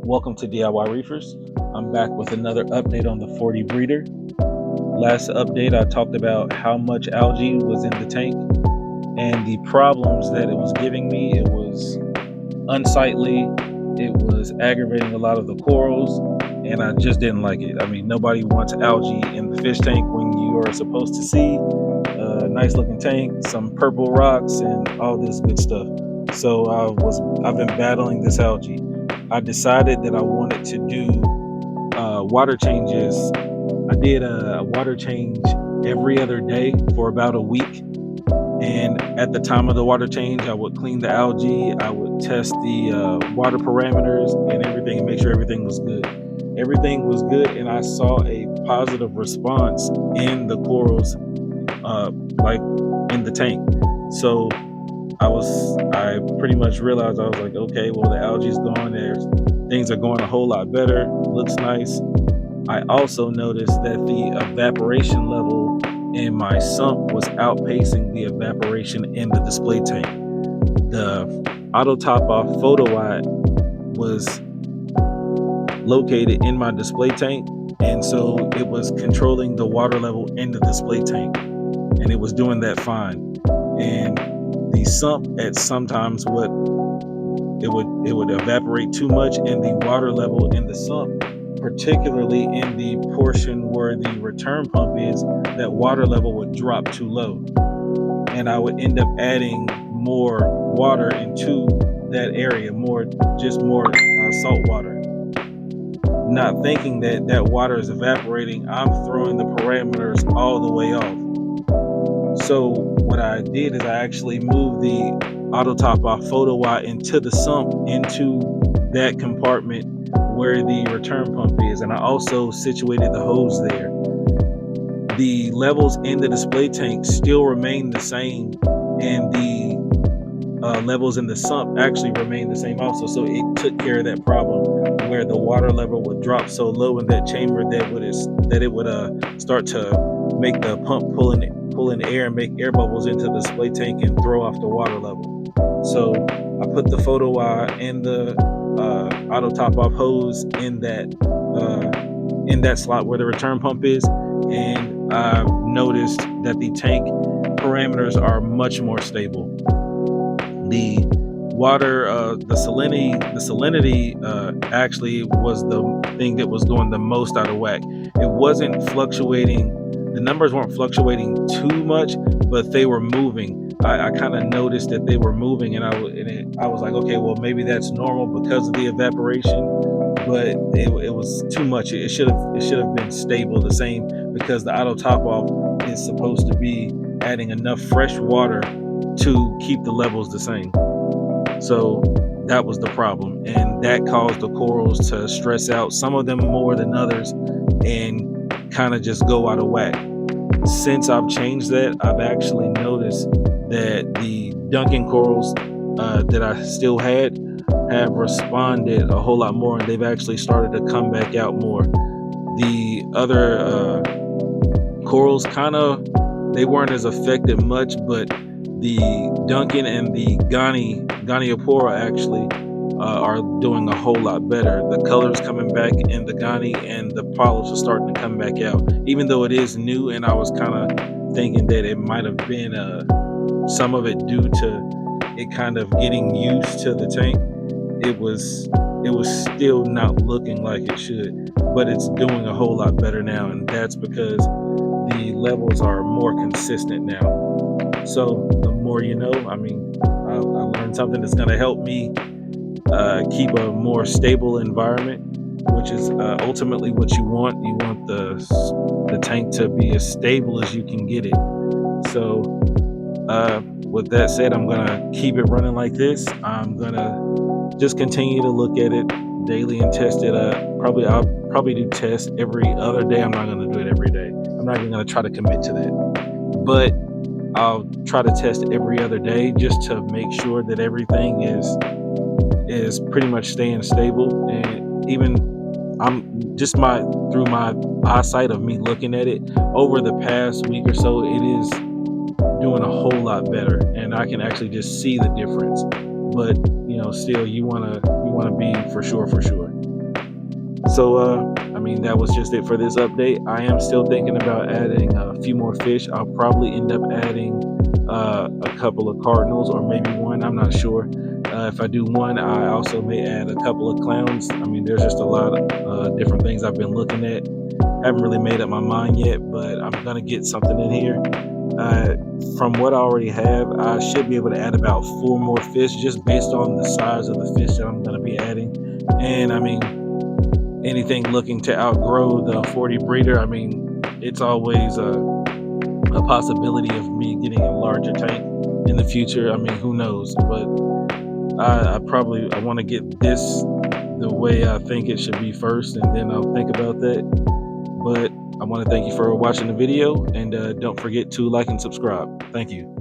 Welcome to DIY Reefers. I'm back with another update on the 40 breeder. Last update, I talked about how much algae was in the tank and the problems that it was giving me. It was unsightly, it was aggravating a lot of the corals, and I just didn't like it. I mean, nobody wants algae in the fish tank when you are supposed to see a nice looking tank, some purple rocks, and all this good stuff. So I've been battling this algae. I decided that I wanted to do water changes. I did a water change every other day for about a week. And at the time of the water change, I would clean the algae, I would test the water parameters and everything and make sure everything was good. Everything was good, and I saw a positive response in the corals, like in the tank. So I pretty much realized, I was like, okay, well, the algae's gone. Things are going a whole lot better. Looks nice. I also noticed that the evaporation level in my sump was outpacing the evaporation in the display tank. The auto top off photo eye was located in my display tank, and so it was controlling the water level in the display tank, and it was doing that fine. And the sump, at sometimes, it would evaporate too much, and the water level in the sump, particularly in the portion where the return pump is, that water level would drop too low, and I would end up adding more water into that area, more salt water, not thinking that that water is evaporating. I'm throwing the parameters all the way off. So what I did is I actually moved the auto top off photo eye into the sump, into that compartment where the return pump is, and I also situated the hose there. The levels in the display tank still remain the same, and the levels in the sump actually remain the same also. So it took care of that problem where the water level would drop so low in that chamber that it would start to make the pump pull in air and make air bubbles into the display tank and throw off the water level. So I put the photo eye and the auto top off hose in that slot where the return pump is, and I've noticed that the tank parameters are much more stable. The water, the salinity actually was the thing that was going the most out of whack. It wasn't fluctuating. The numbers weren't fluctuating too much, but they were moving. I kind of noticed that they were moving, and I was like, okay, well, maybe that's normal because of the evaporation, but it was too much. It should have been stable, the same, because the auto top off is supposed to be adding enough fresh water to keep the levels the same. So that was the problem, and that caused the corals to stress out, some of them more than others, and kind of just go out of whack. Since I've changed that, I've actually noticed that the Duncan corals that I still had have responded a whole lot more, and they've actually started to come back out more. The other corals they weren't as affected much, but the Duncan and the Goniopora actually are doing a whole lot better. The colors coming back in the Gani, and the polyps are starting to come back out, even though it is new, and I was kind of thinking that it might have been some of it due to it kind of getting used to the tank. It was still not looking like it should, but it's doing a whole lot better now, and that's because the levels are more consistent now. So the more you know, I mean, I learned something that's going to help me keep a more stable environment, which is ultimately what you want. You want the tank to be as stable as you can get it. So with that said, I'm gonna keep it running like this. I'm gonna just continue to look at it daily and test it. I'll probably do tests every other day. I'm not gonna do it every day. I'm not even gonna try to commit to that, but I'll try to test it every other day just to make sure that everything is pretty much staying stable. And even through my eyesight of me looking at it over the past week or so, it is doing a whole lot better, and I can actually just see the difference. But still, you wanna be for sure. So, I mean, that was just it for this update. I am still thinking about adding a few more fish. I'll probably end up adding a couple of cardinals or maybe one. I'm not sure. If I do one, I also may add a couple of clowns. I mean, there's just a lot of different things I've been looking at. Haven't really made up my mind yet, but I'm gonna get something in here. Uh, from what I already have, I should be able to add about 4 more fish just based on the size of the fish that I'm gonna be adding. And I mean, anything looking to outgrow the 40 breeder, I mean, it's always a possibility of me getting a larger tank in the future. I mean, who knows? But I want to get this the way I think it should be first, and then I'll think about that. But I want to thank you for watching the video, and don't forget to like and subscribe. Thank you.